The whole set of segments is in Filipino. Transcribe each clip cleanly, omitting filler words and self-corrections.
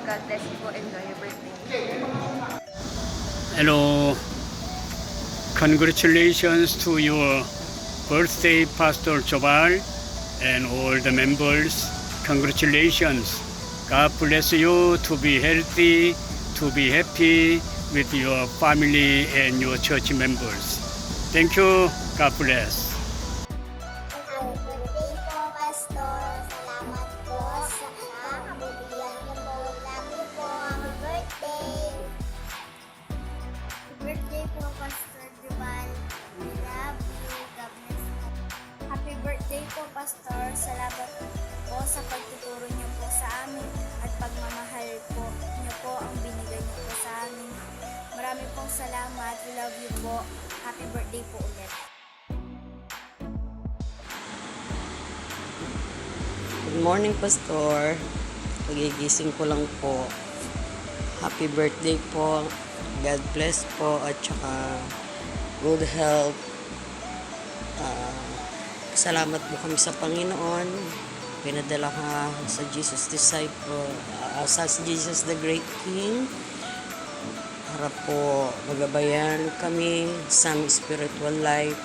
God bless you po. Enjoy your birthday. Hello. Congratulations to your birthday, Pastor Jobal, and all the members. Congratulations. God bless you to be healthy, to be happy with your family and your church members. Thank you. God bless. Happy birthday po, Pastor. Salamat po sa bibigyan niyo po. Love you po. Happy birthday. Happy birthday po, Pastor Jubal. We love you. God bless you. Happy birthday po, Pastor. Salamat po sa pagtuturo niyo po sa amin at pagmamahal po niyo po ang binigay niyo po sa amin. Marami pong salamat. We love you po. Happy birthday po ulit. Good morning, Pastor. Pagigising ko lang po. Happy birthday po. God bless po at saka good health. Salamat po kami sa Panginoon. Pinadala ka sa Jesus Disciple, sa Jesus the Great King. Para po magabayan kami sa aming spiritual life.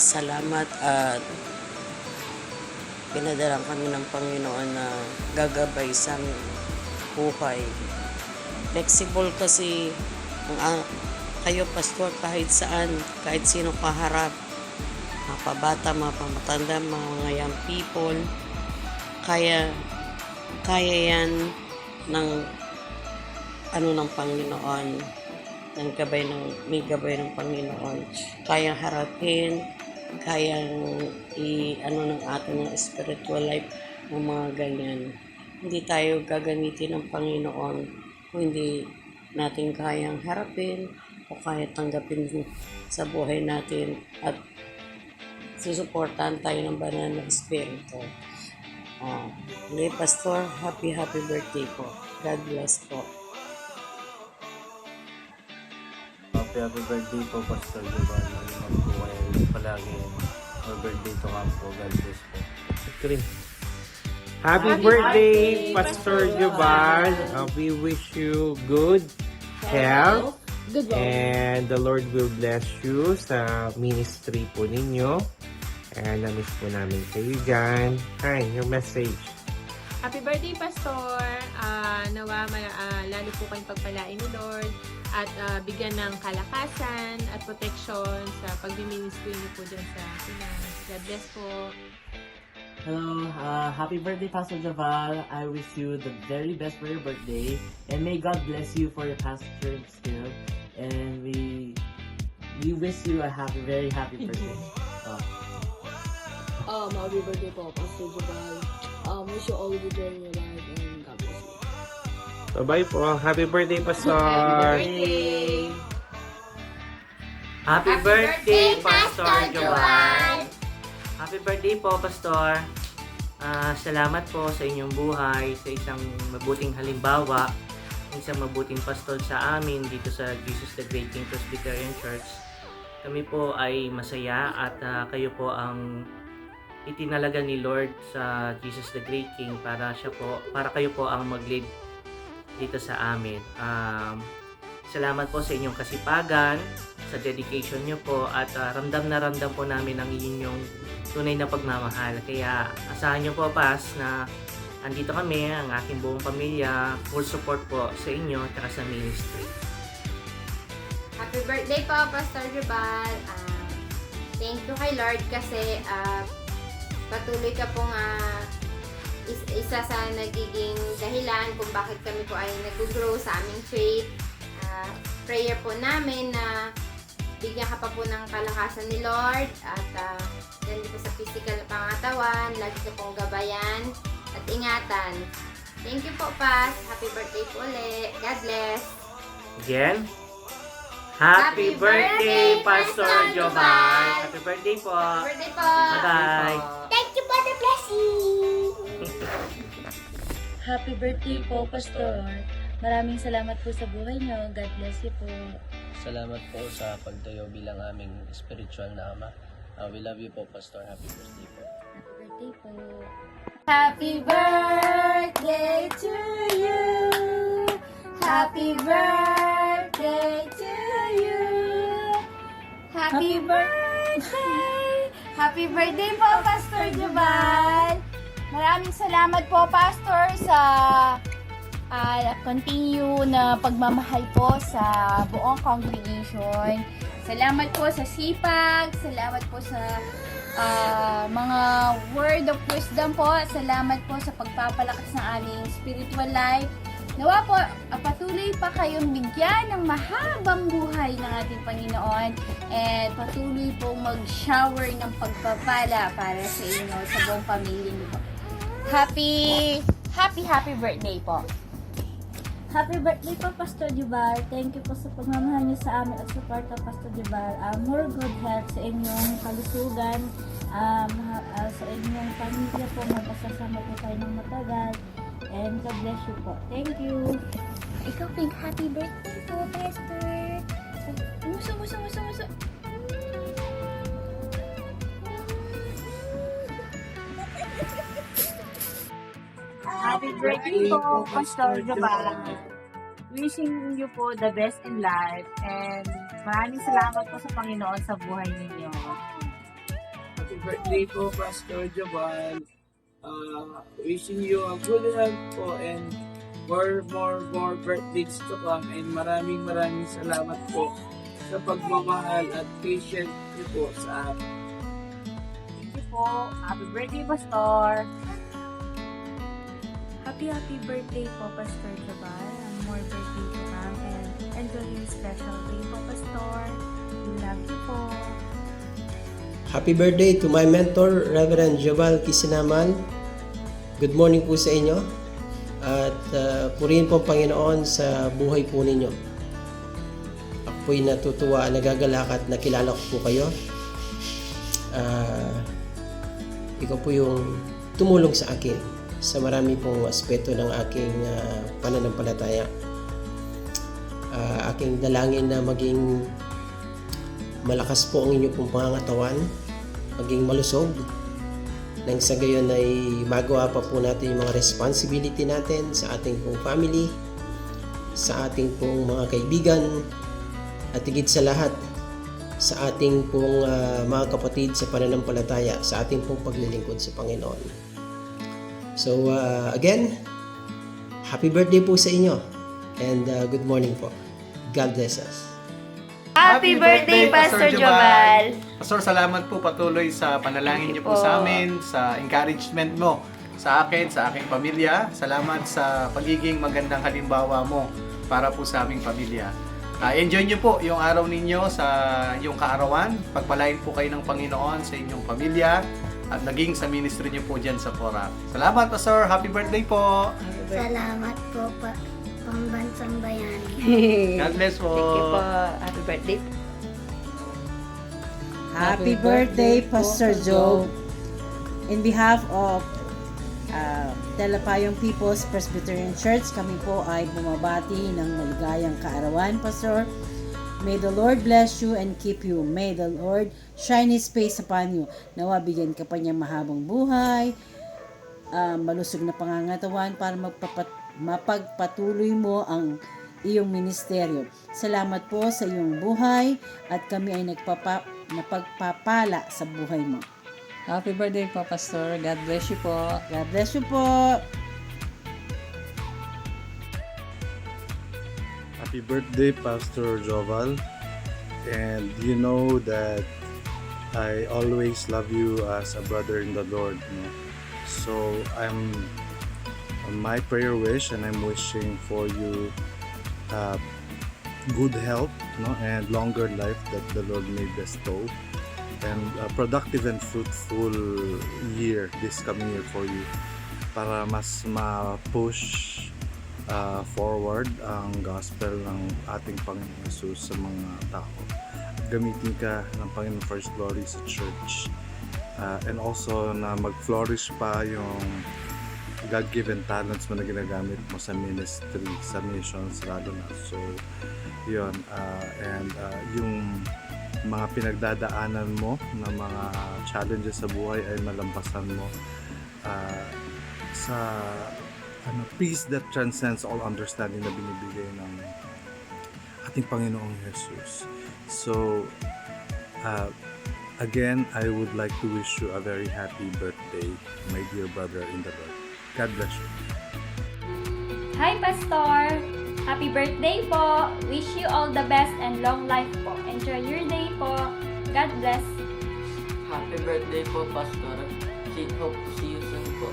Salamat at pinadala kami ng Panginoon na gagabay sa aming buhay. Flexible kasi kayo, Pastor, kahit saan, kahit sino kaharap, mapabata, mapamatanda, mga young people, kaya yan ng ng Panginoon, may gabay ng Panginoon, kayang harapin, kayang ng ating spiritual life ng mga ganyan. Hindi tayo gagamitin ng Panginoon kung hindi natin kayang harapin o kaya tanggapin sa buhay natin at susuportahan tayo ng banal na Espiritu. Pastor, happy birthday po. God bless po. Happy birthday po, Pastor Jubal. Mag po kayo palagi. Happy birthday to ka po. God bless po. Happy birthday, Pastor Jubal. We wish you good health. And the Lord will bless you sa ministry po ninyo. And namiss po namin kayo dyan. Hi, your message. Happy birthday, Pastor! Nawa lalo po kayong pagpalain ni Lord at bigyan ng kalakasan at protection sa pag-ministry niyo po dyan sa Pinas. God bless po! Hello, happy birthday, Pastor Javal. I wish you the very best for your birthday, and may God bless you for your pastor still. And we wish you a very happy birthday. Happy birthday po, Pastor Javal. Wish you all the joy in your life, and God bless you. Bye-bye po. Happy birthday, Pastor. Happy birthday, Pastor Joel. Happy birthday po, Pastor. Salamat po sa inyong buhay, sa isang mabuting halimbawa, isang mabuting pastor sa amin dito sa Jesus the Great King Presbyterian Church. Kami po ay masaya at kayo po ang itinalaga ni Lord sa Jesus the Great King para kayo po ang mag-lead dito sa amin. Salamat po sa inyong kasipagan, sa dedication nyo po at ramdam na ramdam po namin ang inyong tunay na pagmamahal. Kaya asahan nyo po, Pas, na andito kami, ang aking buong pamilya, full support po sa inyo at sa ministry. Happy birthday po, Pastor Jubal. Thank you kay Lord kasi patuloy ka pong isa sa nagiging dahilan kung bakit kami po ay nag-grow sa aming faith. Prayer po namin na bigyan ka pa po ng kalakasan ni Lord at ganito po sa physical na pangatawan, lagi ka pong gabayan at ingatan. Thank you po, Pas. Happy birthday po ulit. God bless. Again, Happy birthday, Pastor Jobal. Happy birthday po. Happy birthday po. Bye-bye. Thank you for the blessing! Happy birthday po, Pastor. Maraming salamat po sa buhay niyo. God bless you po. Salamat po sa pagtayo bilang aming spiritual na ama. We love you po, Pastor. Happy birthday po. Happy birthday po. Happy birthday to you! Happy birthday to you. Happy birthday. Happy birthday po, Pastor Jubal. Maraming salamat po, Pastor, sa continue na pagmamahal po sa buong congregation. Salamat po sa sipag, salamat po sa mga word of wisdom po, salamat po sa pagpapalakas ng aming spiritual life. Nawa po, patuloy pa kayong bigyan ng mahabang buhay ng ating Panginoon and patuloy po mag-shower ng pagpapala para sa inyo, sa buong pamilya niyo po. Happy birthday po. Happy birthday po, Pastor Jubal. Thank you po sa pagmamahal niyo sa amin at support po, Pastor Jubal. More good health sa inyong kalusugan, sa inyong pamilya po, magkasama po tayo ng matagal. And God bless you po. Thank you. Ikaw, Pink, happy birthday po, Pastor. Muso. Happy birthday po, Pastor Jubal. Wishing you po the best in life and maraming salamat po sa Panginoon sa buhay ninyo. Happy birthday po, Pastor Jubal. Wishing you a good health po and more birthdays to come, and maraming salamat po sa pagmamahal at patience niyo po sa amin. Thank you po. Happy birthday, Pastor. Happy birthday po, Pastor Jubal. More birthday to come and enjoy your special day po, Pastor. We love you po. Happy birthday to my mentor, Reverend Jubal Kisinaman. Good morning po sa inyo. At purihin po ang Panginoon sa buhay po ninyo. Ako po'y natutuwa, nagagalak at nakilala ko po kayo. Ikaw po yung tumulong sa akin sa marami pong aspeto ng aking pananampalataya. Aking dalangin na maging malakas po ang inyong pong pangangatawan, maging malusog, nang sa gayon ay magawa pa po natin yung mga responsibility natin sa ating pong family, sa ating pong mga kaibigan, at higit sa lahat sa ating pong mga kapatid sa pananampalataya, sa ating pong paglilingkod sa Panginoon. So again, happy birthday po sa inyo and good morning po. God bless us. Happy birthday, Pastor Jubal. Pastor, salamat po patuloy sa panalangin niyo po sa amin, sa encouragement mo sa akin, sa aking pamilya. Salamat sa pagiging magandang halimbawa mo para po sa aming pamilya. Enjoy niyo po yung araw ninyo sa yung kaarawan. Pagpalain po kayo ng Panginoon sa inyong pamilya at naging sa ministry niyo po dyan sa Porac. Salamat, Pastor. Happy birthday po. Salamat po, Pambansang Bayani. God bless po. Thank you po. Happy birthday. Happy birthday, Pastor Joe. In behalf of Telapayong People's Presbyterian Church, kami po ay bumabati ng maligayang kaarawan, Pastor. May the Lord bless you and keep you. May the Lord shine His face upon you. Nawa bigyan ka pa niya mahabang buhay, malusog na pangangatawan para mapagpatuloy mo ang iyong ministeryo. Salamat po sa iyong buhay at kami ay napagpapala sa buhay mo. Happy birthday po, Pastor. God bless you po. God bless you po. Happy birthday, Pastor Joval. And you know that I always love you as a brother in the Lord. No? So my prayer wish, and I'm wishing for you good health, no? And longer life that the Lord may bestow. And a productive and fruitful year, this coming year for you, para mas ma-push forward ang gospel ng ating Panginoon Jesus sa mga tao. Gamitin ka ng Panginoon First Glory sa church, and also na mag-flourish pa yung God-given talents mo na ginagamit mo sa ministry, sa missions lalo na. So yun, and yung mga pinagdadaanan mo na mga challenges sa buhay ay malampasan mo sa peace that transcends all understanding na binibigay ng ating Panginoong Jesus. So, again, I would like to wish you a very happy birthday, my dear brother in the Lord. God bless you. Hi, Pastor! Happy birthday po! Wish you all the best and long life po. Enjoy your day po. God bless. Happy birthday po, Pastor. Hope to see you soon po.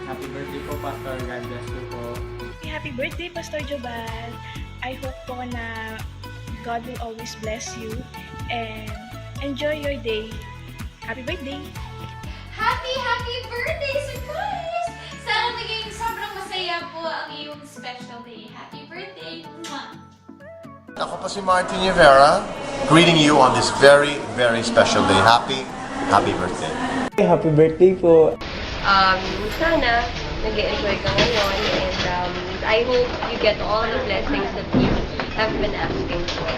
Happy birthday po, Pastor. God bless you po. Happy birthday, Pastor Jobal. I hope po na God will always bless you and enjoy your day. Happy birthday! Happy birthday! Surprise! Sana maging sobrang masaya po ang iyong special day. Happy birthday! Mwah! Ako po si Martin Rivera, greeting you on this very, very special day. Happy birthday. Happy birthday po. Sana nag-enjoy ka ngayon and I hope you get all the blessings that you have been asking for.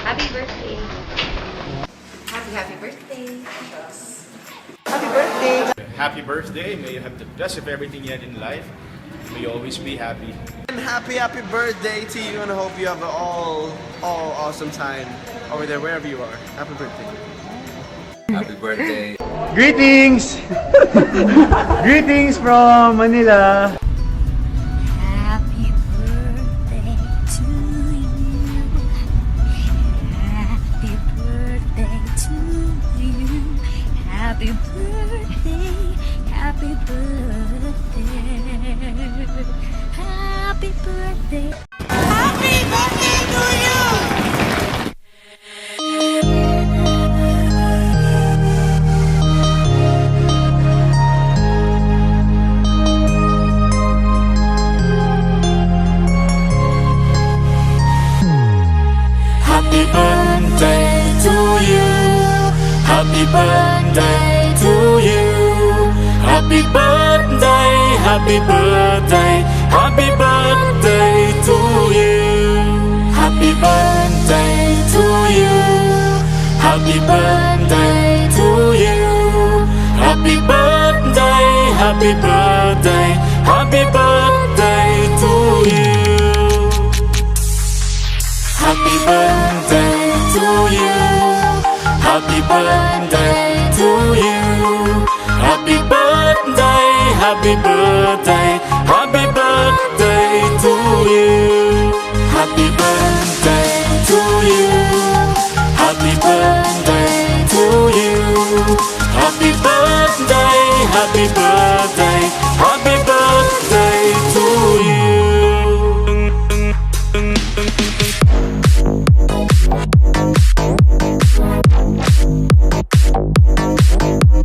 Happy birthday! Happy birthday! Happy birthday! Happy birthday! May you have the best of everything you had in life. May you always be happy. And happy birthday to you, and I hope you have an all awesome time over there, wherever you are. Happy birthday. Happy birthday. Greetings! Greetings from Manila. Happy birthday to you. Happy birthday to you. Happy birthday. Happy birthday. Happy birthday. Happy birthday to you. Happy birthday to you. Happy birthday to you. Happy birthday, happy birthday, happy birthday to you. Happy birthday to you. Happy birthday to you. Happy birthday, happy birthday, happy birthday to you. Happy birthday to you. Happy birthday to you. Happy birthday, happy birthday, happy birthday to you. Happy birthday to you. Happy birthday to you. Happy birthday, happy birthday, happy birthday to you.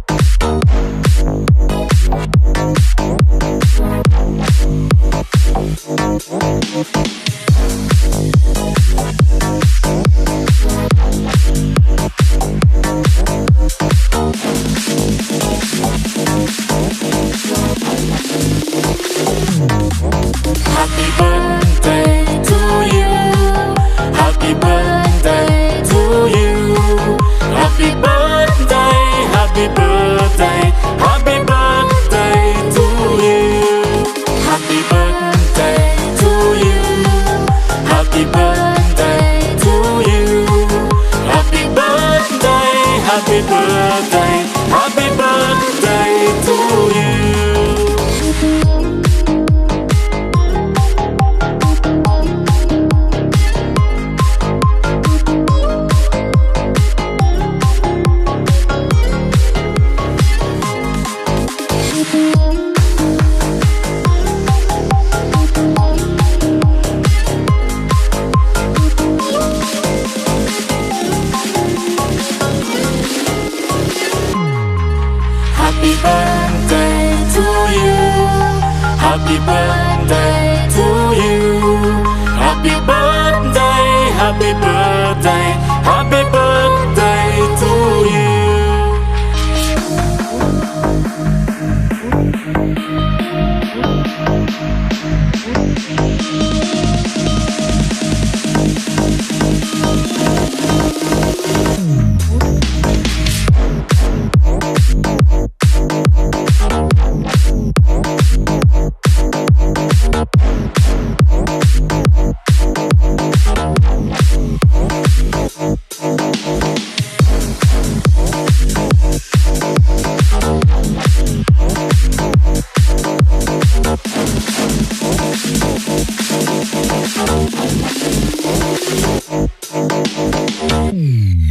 Happy birthday to you. Happy birthday to you. Happy birthday, happy birthday, happy birthday to you. Happy birthday to you. Happy birthday to birthday.